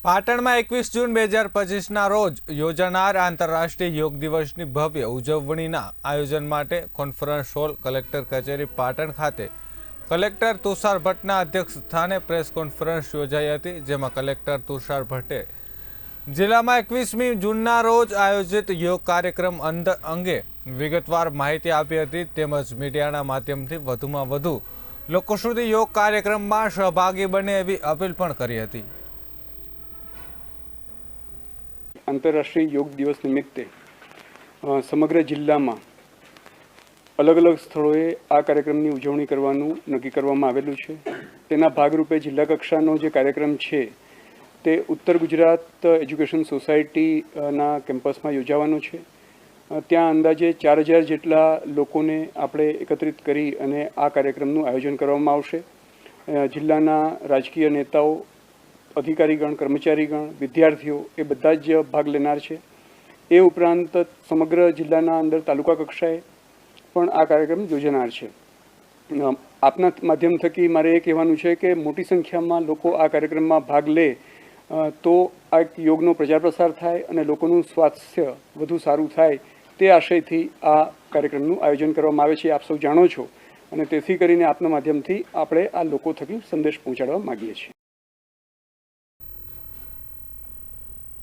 પાટણ में 21 जून 2025 रोज योजानार आंतरराष्ट्रीय योग दिवस की भव्य उजवणी आयोजन माटे कॉन्फरन्स हॉल कलेक्टर कचेरी पाटण खाते कलेक्टर तुषार भट्टना अध्यक्ष स्थाने प्रेस कॉन्फरन्स योजाई हती, जेमां कलेक्टर तुषार भट्टे जिला में 21 जून रोज आयोजित योग कार्यक्रम अंगे विगतवार माहिती आपी हती, तेमज मीडियाना माध्यमथी वधुमां वधु लोको सुधी योग कार्यक्रम में सहभागी बने एवी अपील पण करी हती। आंतरराष्ट्रीय योग दिवस निमित्ते समग्र जिल्ला में अलग अलग स्थलोए आ कार्यक्रम की उजवणी करवानुं नक्की करवामां आवेलुं छे। तेना भागरूपे जिल्ला कक्षानो जे कार्यक्रम छे ते उत्तर गुजरात एज्युकेशन सोसायटी ना केम्पस में योजावानो छे। त्यां अंदाजे 4000 जेटला लोकोने आपणे एकत्रित करी अने आ कार्यक्रमनुं आयोजन करवामां आवशे। जिल्लाना राजकीय नेताओ, अधिकारीगण, कर्मचारीगण, विद्यार्थीओ ए बधा ज भाग लेनार छे। ए उपरांत समग्र जिल्लाना अंदर तालुका कक्षाए पण आ कार्यक्रम योजनार छे। आपना माध्यम थकी मारे ए कहेवानुं छे के मोटी संख्यामां लोको आ कार्यक्रममां भाग ले तो आ योगनो प्रचार प्रसार थाय अने लोकोनुं स्वास्थ्य वधु सारुं थाय ते आशयथी आ कार्यक्रमनुं आयोजन करवामां आवे छे। आप सौ जाणो छो अने तेथी करीने आपना माध्यमथी आपणे आ लोको थकी संदेश पहोंचाडवा मांगीए छीए।